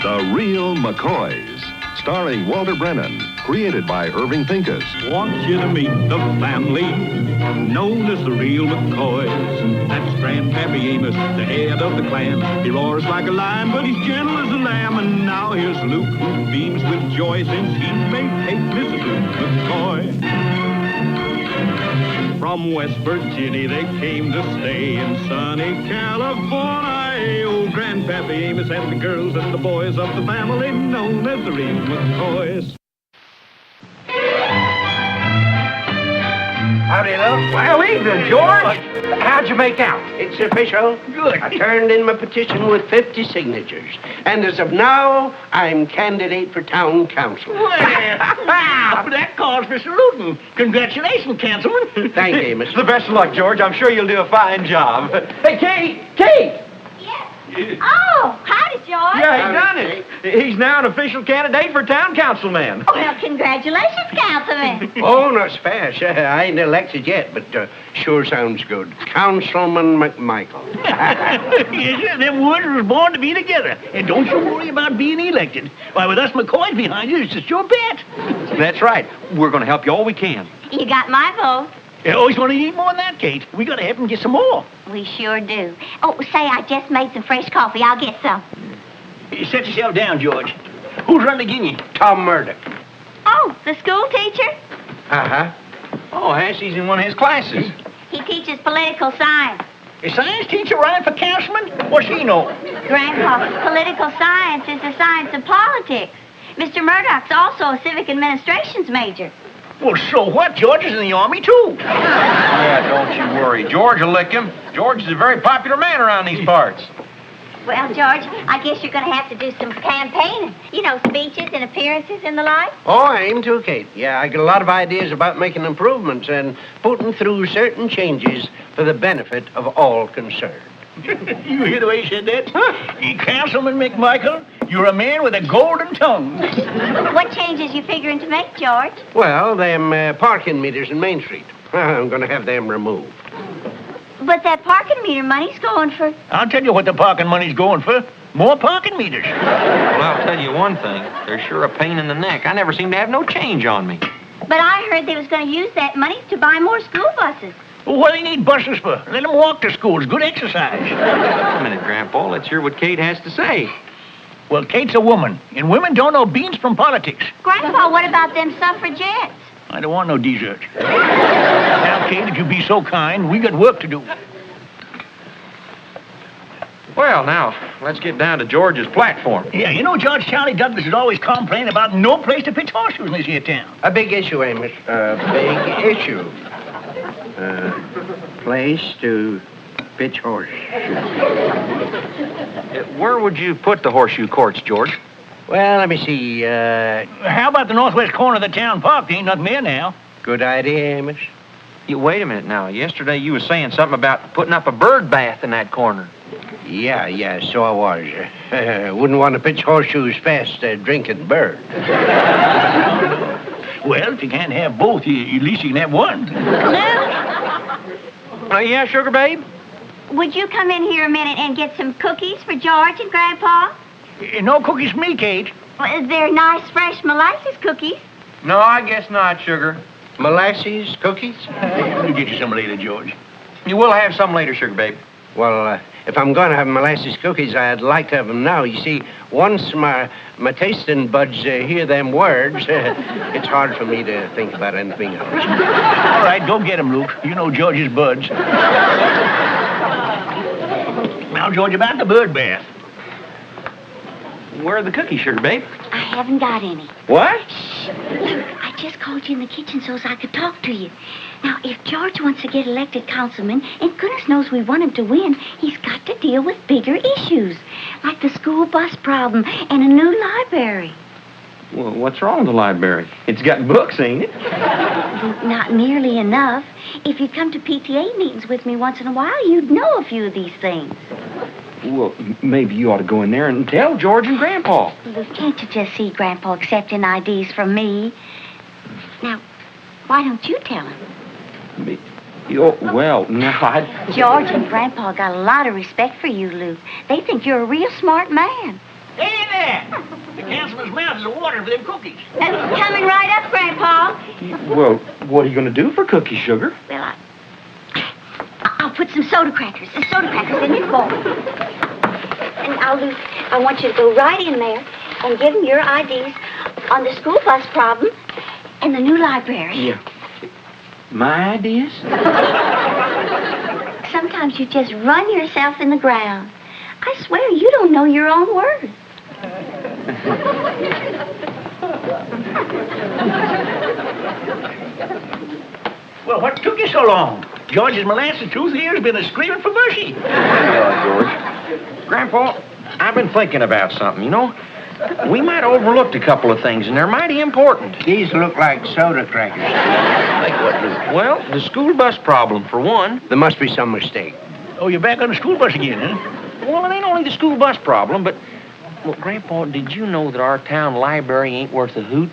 The Real McCoys, starring Walter Brennan, created by Irving Pincus. Want you to meet the family known as the Real McCoys. That's Grandpappy Amos, the head of the clan. He roars like a lion, but he's gentle as a lamb. And now here's Luke, who beams with joy since he made Kate Mrs. Luke McCoy. From West Virginia they came to stay in sunny California. Oh, Grandpappy Amos and the girls and the boys of the family known as the Real McCoys. Howdy, Luke. Well, evening, George. How'd you make out? It's official. Good. I turned in my petition with 50 signatures. And as of now, I'm candidate for town council. Well, that calls for saluting. Congratulations, Councilman. Thank you, Amos. The best of luck, George. I'm sure you'll do a fine job. Hey, Kate! Yes. Oh, howdy, George. Yeah, he done it. He's now an official candidate for town councilman. Oh, well, congratulations, Councilman. Oh, not fast. I ain't elected yet, but sure sounds good. Councilman McMichael. Yes, sir, them words was born to be together. And don't you worry about being elected. Why, with us McCoys behind you, it's a sure bet. That's right. We're going to help you all we can. You got my vote. You always want to eat more than that, Kate. We got to help him get some more. We sure do. Oh, say, I just made some fresh coffee. I'll get some. You set yourself down, George. Who's running again you? Tom Murdoch. Oh, the school teacher? Uh-huh. Oh, Hassie's in one of his classes. He teaches political science. A science teacher running for councilman? What's she know? Grandpa, political science is the science of politics. Mr. Murdoch's also a civic administrations major. Well, so what? George is in the Army, too. Yeah, don't you worry. George will lick him. George is a very popular man around these parts. Well, George, I guess you're going to have to do some campaigning. You know, speeches and appearances and the like. Oh, I aim to, Kate. Yeah, I got a lot of ideas about making improvements and putting through certain changes for the benefit of all concerned. You hear the way he said that? Huh? Councilman McMichael, you're a man with a golden tongue. What changes you figuring to make, George? Well, them parking meters in Main Street. I'm going to have them removed. But that parking meter money's going for... I'll tell you what the parking money's going for. More parking meters. Well, I'll tell you one thing. They're sure a pain in the neck. I never seem to have no change on me. But I heard they was going to use that money to buy more school buses. Well, what do they need buses for? Let them walk to school. It's good exercise. Wait a minute, Grandpa. Let's hear what Kate has to say. Well, Kate's a woman, and women don't know beans from politics. Grandpa, what about them suffragettes? I don't want no desserts. Now, Kate, if you be so kind, we got work to do. Well, now, let's get down to George's platform. Yeah, you know, George, Charlie Douglas is always complaining about no place to pitch horseshoes in this here town. A big issue, Amos. A big issue. Place to pitch horseshoes. Where would you put the horseshoe courts, George? Well, let me see. How about the northwest corner of the town park? There ain't nothing there now. Good idea, Amos. You wait a minute now. Yesterday you were saying something about putting up a bird bath in that corner. Yeah, so I was. Wouldn't want to pitch horseshoes fast drinking bird. Well, if you can't have both, at least you can have one. Yeah, sugar babe? Would you come in here a minute and get some cookies for George and Grandpa? No cookies for me, Kate. Well, they're nice, fresh molasses cookies. No, I guess not, sugar. Molasses cookies? We'll get you some later, George. You will have some later, sugar babe. Well, if I'm going to have molasses cookies, I'd like to have them now. You see, once my tasting buds hear them words, it's hard for me to think about anything else. All right, go get them, Luke. You know George's buds. Now, George, about the bird bath. Where are the cookies, sugar babe? I haven't got any. What? Look, I just called you in the kitchen so as I could talk to you. Now, if George wants to get elected councilman, and goodness knows we want him to win, he's got to deal with bigger issues, like the school bus problem and a new library. Well, what's wrong with the library? It's got books, ain't it? Not nearly enough. If you come to PTA meetings with me once in a while, you'd know a few of these things. Well, maybe you ought to go in there and tell George and Grandpa. Look, can't you just see Grandpa accepting IDs from me? Now, why don't you tell him? Well, no, George and Grandpa got a lot of respect for you, Luke. They think you're a real smart man. Hey there! The councilman's mouth is watering for them cookies. Coming right up, Grandpa. Well, what are you going to do for cookie, Sugar? Well, I'll put some soda crackers in this bowl. And I want you to go right in there and give them your IDs on the school bus problem and the new library. Yeah. My ideas? Sometimes you just run yourself in the ground. I swear you don't know your own words. Well, what took you so long? George's molasses tooth ear's been a screaming for mercy. George. Grandpa, I've been thinking about something, you know. We might have overlooked a couple of things, and they're mighty important. These look like soda crackers. Like what, Luke? Well, the school bus problem, for one. There must be some mistake. Oh, you're back on the school bus again, huh? Well, it ain't only the school bus problem, but... Well, Grandpa, did you know that our town library ain't worth a hoot?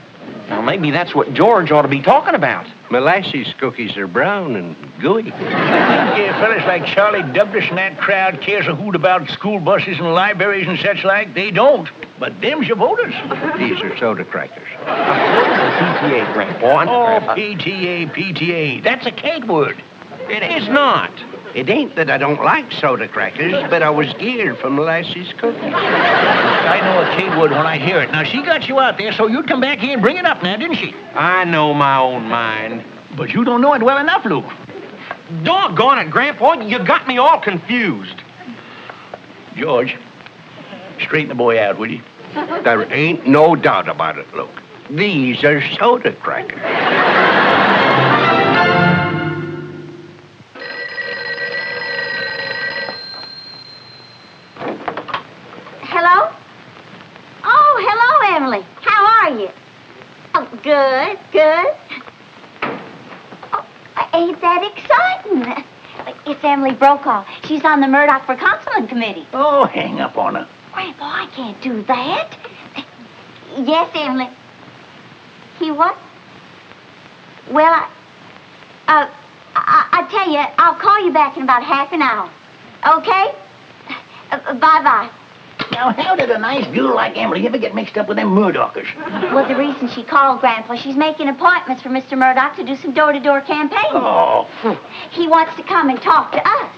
Now, maybe that's what George ought to be talking about. Molasses cookies are brown and gooey. Yeah, fellas like Charlie Douglas and that crowd cares a hoot about school buses and libraries and such like. They don't. But them's your voters. These are soda crackers. PTA, Grandpa. Oh, PTA. That's a cake word. It is not. It ain't that I don't like soda crackers, but I was geared for molasses cookies. I know a cake word when I hear it. Now, she got you out there, so you'd come back here and bring it up now, didn't she? I know my own mind. But you don't know it well enough, Luke. Doggone it, Grandpa, you got me all confused. George, straighten the boy out, will you? There ain't no doubt about it, Luke. These are soda crackers. Hello? Oh, hello, Emily. How are you? Oh, good. Oh, ain't that exciting? It's Emily Brokaw. She's on the Murdoch for Councilman committee. Oh, hang up on her. Grandpa, I can't do that. Yes, Emily. He what? Well, I tell you, I'll call you back in about half an hour. Okay? Bye-bye. Now, how did a nice girl like Emily ever get mixed up with them Murdochers? Well, the reason she called, Grandpa, she's making appointments for Mr. Murdoch to do some door-to-door campaigning. Oh. He wants to come and talk to us.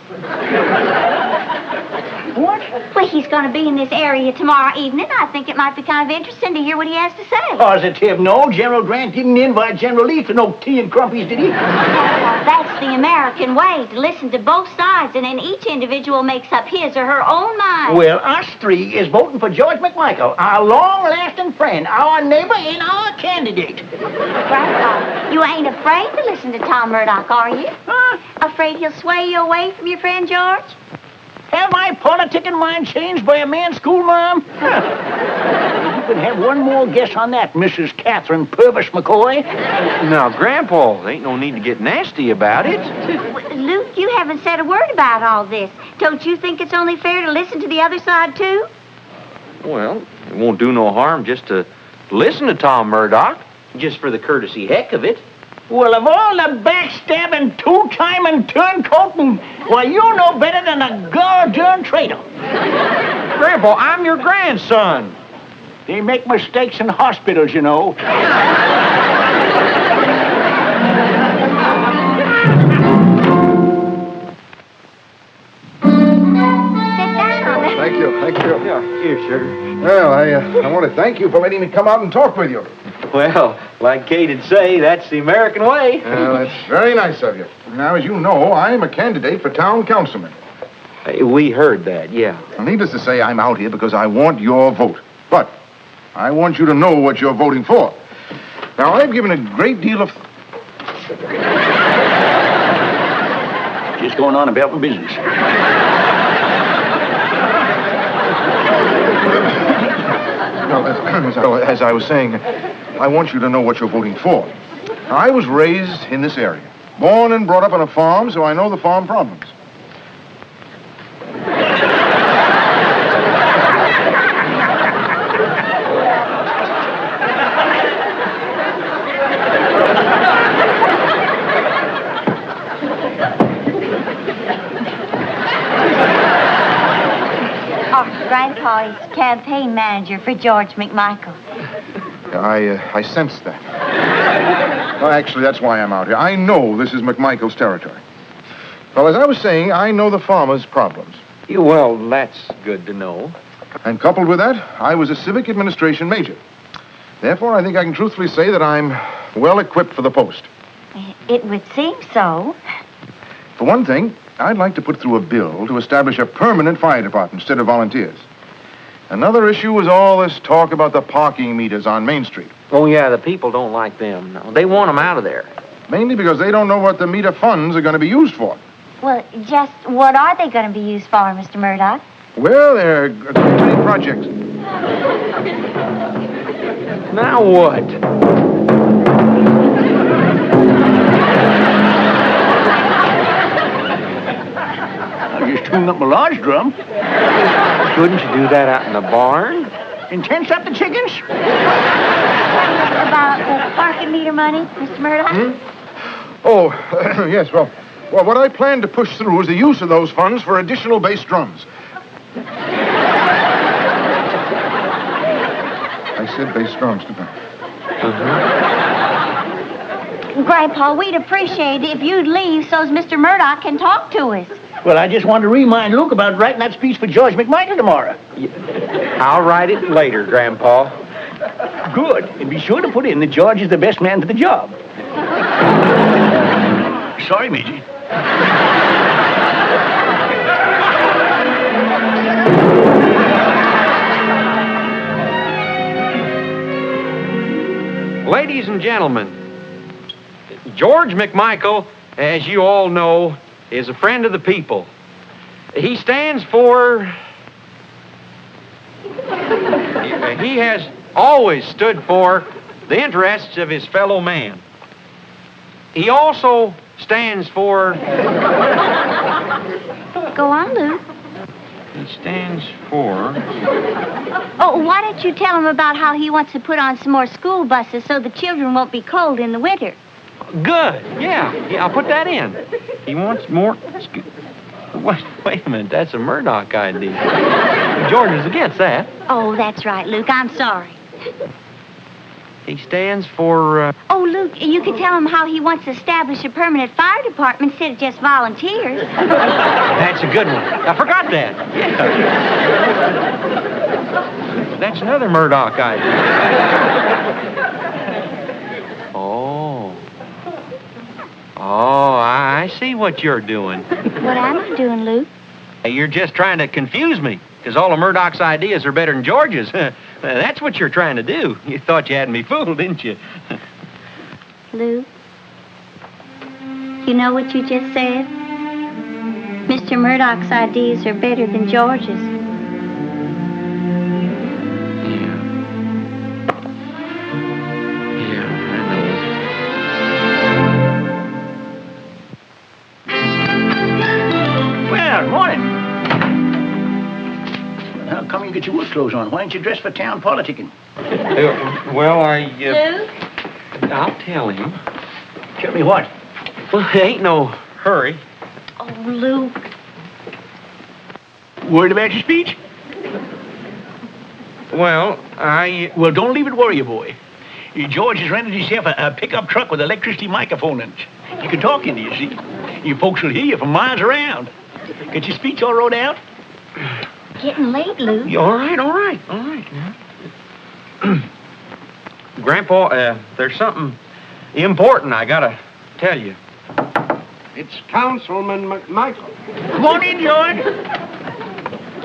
What? Well, he's going to be in this area tomorrow evening. I think it might be kind of interesting to hear what he has to say. Positive, no. General Grant didn't invite General Lee for no tea and crumpies, did he? Well, that's the American way, to listen to both sides, and then each individual makes up his or her own mind. Well, us three is voting for George McMichael, our long-lasting friend, our neighbor, and our candidate. Grandpa, you ain't afraid to listen to Tom Murdoch, are you? Huh? Afraid he'll sway you away from your friend George? Have my politicking mind changed by a man's schoolmarm? Huh. You can have one more guess on that, Mrs. Catherine Purvis McCoy. Now, Grandpa, there ain't no need to get nasty about it. Luke, you haven't said a word about all this. Don't you think it's only fair to listen to the other side, too? Well, it won't do no harm just to listen to Tom Murdoch, just for the courtesy heck of it. Well, of all the backstabbing, two-timing, turncoating, why, you know better than a goddamn traitor. Grandpa, I'm your grandson. They make mistakes in hospitals, you know. Thank you. Yeah, here, sugar. Well, I want to thank you for letting me come out and talk with you. Well, like Kate'd say, that's the American way. Well, that's very nice of you. Now, as you know, I'm a candidate for town councilman. Hey, we heard that, yeah. Well, needless to say, I'm out here because I want your vote. But I want you to know what you're voting for. Now, I've given a great deal of... Just going on about my business. As I was saying, I want you to know what you're voting for. I was raised in this area, born and brought up on a farm, so I know the farm problems. Oh, Grandpa, Grandpa is campaign manager for George McMichael. I sensed that. Well, actually, that's why I'm out here. I know this is McMichael's territory. Well, as I was saying, I know the farmers' problems. Well, that's good to know. And coupled with that, I was a civic administration major. Therefore, I think I can truthfully say that I'm well equipped for the post. It would seem so. For one thing, I'd like to put through a bill to establish a permanent fire department instead of volunteers. Another issue was all this talk about the parking meters on Main Street. Oh, yeah, the people don't like them. No, they want them out of there. Mainly because they don't know what the meter funds are going to be used for. Well, just what are they going to be used for, Mr. Murdoch? Well, there are many projects. Now what? I just tuned up my large drum. Couldn't you do that out in the barn? And tense up the chickens? About the parking meter money, Mr. Murdoch? Oh, yes, well, what I plan to push through is the use of those funds for additional bass drums. I said bass drums, didn't I? Grandpa, we'd appreciate it if you'd leave so's Mr. Murdoch can talk to us. Well, I just wanted to remind Luke about writing that speech for George McMichael tomorrow. I'll write it later, Grandpa. Good. And be sure to put in that George is the best man for the job. Sorry, Major. Ladies and gentlemen, George McMichael, as you all know, is a friend of the people. He stands for... He has always stood for the interests of his fellow man. He also stands for... Go on, Luke. He stands for... Oh, why don't you tell him about how he wants to put on some more school buses so the children won't be cold in the winter? Good. Yeah, I'll put that in. He wants more... Wait a minute, that's a Murdoch idea. George is against that. Oh, that's right, Luke. I'm sorry. He stands for... Oh, Luke, you could tell him how he wants to establish a permanent fire department instead of just volunteers. That's a good one. I forgot that. Yeah. That's another Murdoch idea. Oh, I see what you're doing. What am I doing, Luke? You're just trying to confuse me, because all of Murdoch's ideas are better than George's. That's what you're trying to do. You thought you had me fooled, didn't you? Luke, you know what you just said? Mr. Murdoch's ideas are better than George's. Come and get your work clothes on. Why ain't you dressed for town politicking? Well, Luke? I'll tell him. Tell me what? Well, there ain't no hurry. Oh, Luke. Worried about your speech? Well, Well, don't leave it worry you, boy. George has rented himself a pickup truck with electricity microphone in it. You can talk into, you see. You folks will hear you from miles around. Get your speech all wrote out? Getting late, Luke. All right. Grandpa, there's something important I gotta tell you. It's Councilman McMichael. Come on in, George.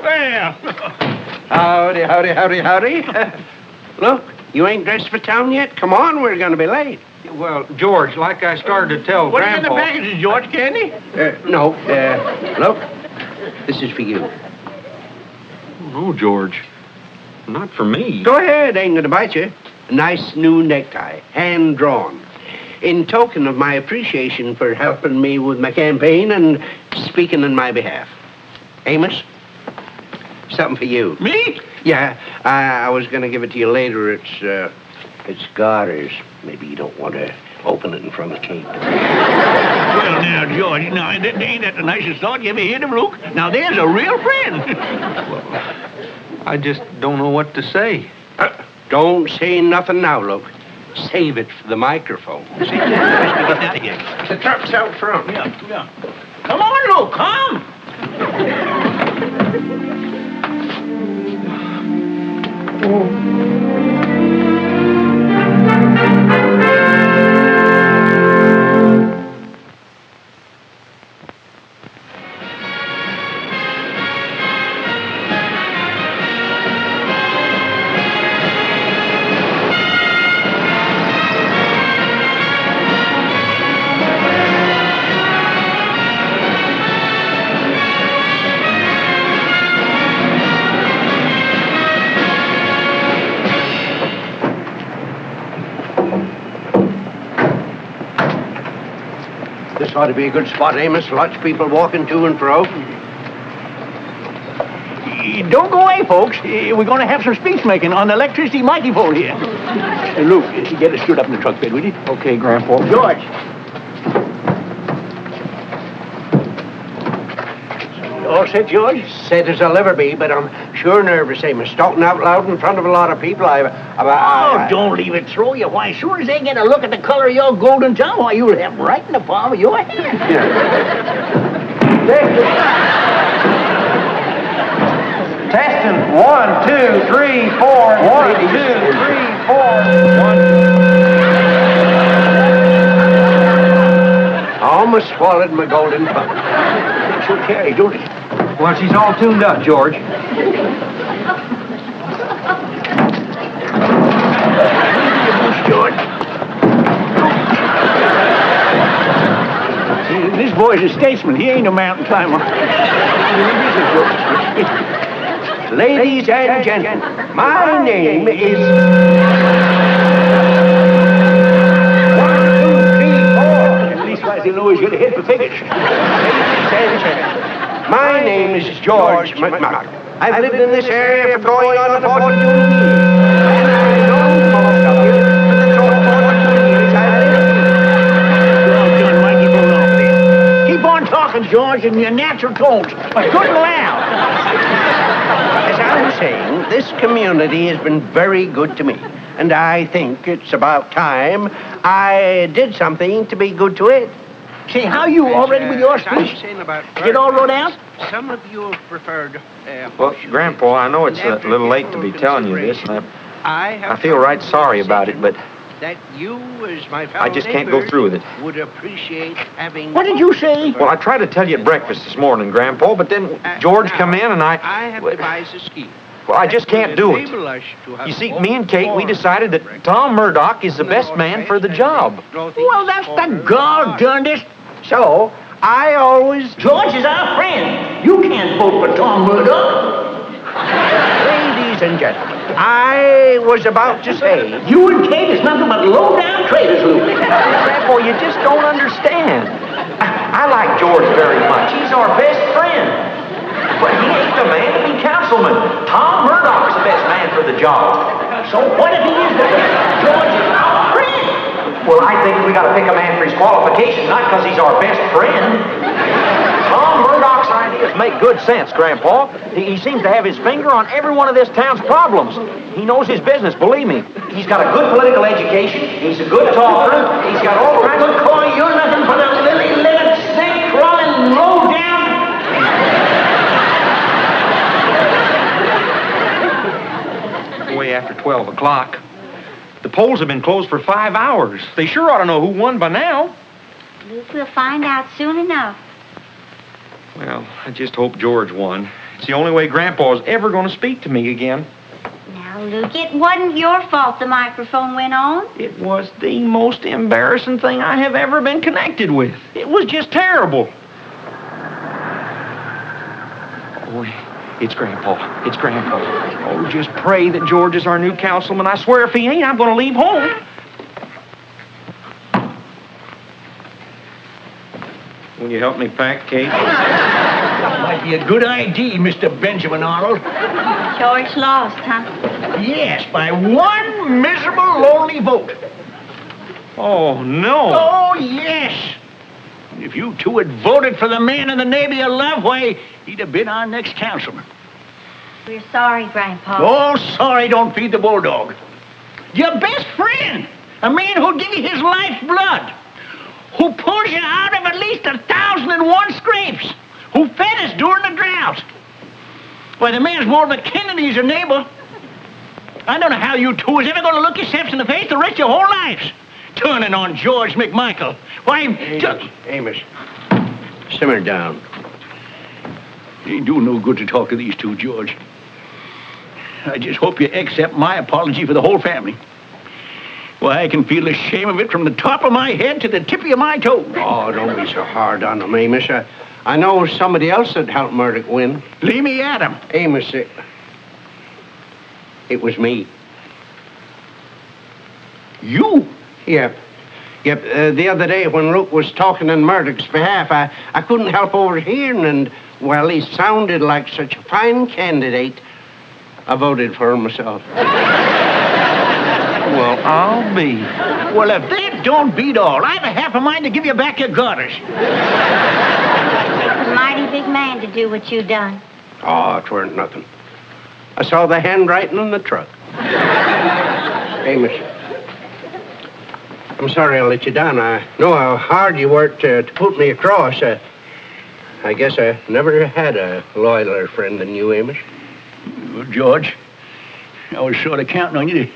Well. Howdy. Look, you ain't dressed for town yet? Come on, we're gonna be late. Well, George, like I started to tell What's Grandpa... in the packages, George? Candy? No, look, this is for you. No, George. Not for me. Go ahead, ain't gonna bite you. A nice new necktie, hand-drawn. In token of my appreciation for helping me with my campaign and speaking on my behalf. Amos, something for you. Me? Yeah, I was gonna give it to you later. It's garters. Maybe you don't want to open it in front of Kate. Well, now, George, now, ain't that the nicest thought you ever heard of, Luke? Now, there's a real friend. I just don't know what to say. Don't say nothing now, Luke. Save it for the microphone. Get out of here. The truck's out front. Yeah. Come on, Luke, come. This ought to be a good spot, Amos. Lots of people walking to and fro. Don't go away, folks. We're going to have some speech making on the electricity microphone here. Luke, get us stood up in the truck bed, will you? Okay, Grandpa. George. All set, George? Set as I'll ever be, but I'm sure nervous, Amos. Talking out loud in front of a lot of people, Don't leave it throw you. Why, as soon as they get a look at the color of your golden tongue, why, you'll have 'em right in the palm of your hand. Testing. 1, 2, 3, 4. 1, 2, 3, 4. 1. I almost swallowed my golden tongue. She'll carry, don't it? Well, she's all tuned up, George. George. This boy's a statesman. He ain't a mountain climber. Ladies and gentlemen, my name is... 1, 2, 3, 4. At least I know he's going to hit the figures. Ladies and gentlemen, my name is George McMahon. I've lived in this area for going on 42 years. And I know most of you, but the 42 years I've lived. Keep on talking, George, in your natural tones, but good and loud. As I was saying, this community has been very good to me. And I think it's about time I did something to be good to it. Say, how you already with your speech? Get all wrote out? Some of you have preferred... Well, Grandpa, I know it's a little late to be telling you this, and I feel right sorry about it, but that you, as my fellow I just can't go through with it. would appreciate having... What did you say? Well, I tried to tell you at breakfast this morning, Grandpa, but then George come in and I have devised a scheme. Well, I just can't do it. You see, me and Kate, we decided that Tom Murdoch is the best man for the job. Well, that's the gall-darndest. So, I always... George is our friend. You can't vote for Tom Murdoch. Ladies and gentlemen, I was about to say... You and Kate is nothing but low-down traitors, Luke. Grandpa, you just don't understand. I like George very much. He's our best friend. But he ain't the man to be councilman. Tom Murdoch is the best man for the job. So what if he is the best? George is our friend. Well, I think we got to pick a man for his qualifications, not because he's our best friend. Tom Murdoch's ideas make good sense, Grandpa. He seems to have his finger on every one of this town's problems. He knows his business, believe me. He's got a good political education. He's a good talker. He's got all kinds of... Boy, you're nothing but a lily-livered, snake-crawling, low-down... Way after 12 o'clock. The polls have been closed for 5 hours. They sure ought to know who won by now. Luke, we'll find out soon enough. Well, I just hope George won. It's the only way Grandpa's ever going to speak to me again. Now, Luke, it wasn't your fault the microphone went on. It was the most embarrassing thing I have ever been connected with. It was just terrible. Oh, it's Grandpa. It's Grandpa. Oh, just pray that George is our new councilman. I swear if he ain't, I'm going to leave home. Will you help me pack, Kate? Might be a good idea, Mr. Benjamin Arnold. George lost, huh? Yes, by one miserable, lonely vote. Oh, no. Oh, yes. If you two had voted for the man in the Navy of Love, why, he'd have been our next councilman. We're sorry, Grandpa. Oh, sorry don't feed the bulldog. Your best friend, a man who'll give you his life's blood, who pulls you out of at least 1,001 scrapes, who fed us during the drought. Why, the man's more of a kin than he's a neighbor. I don't know how you two is ever going to look yourselves in the face the rest of your whole lives. Turning on George McMichael. Why, Amos, simmer down. It ain't doing no good to talk to these two, George. I just hope you accept my apology for the whole family. Why, I can feel the shame of it from the top of my head to the tip of my toe. Oh, don't be so hard on him, Amos. I know somebody else that helped Murdoch win. Leave me at him. Amos, it was me. You? Yep. The other day when Luke was talking on Murdoch's behalf, I couldn't help overhearing, and while he sounded like such a fine candidate, I voted for him myself. Well, I'll be. Well, if that don't beat all, I have a half a mind to give you back your garters. It's a mighty big man to do what you done. Oh, it weren't nothing. I saw the handwriting on the truck. Amos, I'm sorry I let you down. I know how hard you worked to put me across. I guess I never had a loyaler friend than you, Amos. Well, George, I was sort of counting on you to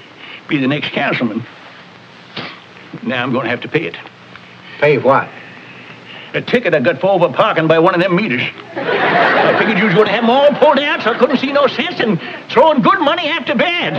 be the next councilman. Now I'm going to have to pay it. Pay what? A ticket I got for over parking by one of them meters. I figured you was going to have them all pulled out, so I couldn't see no sense in throwing good money after bad.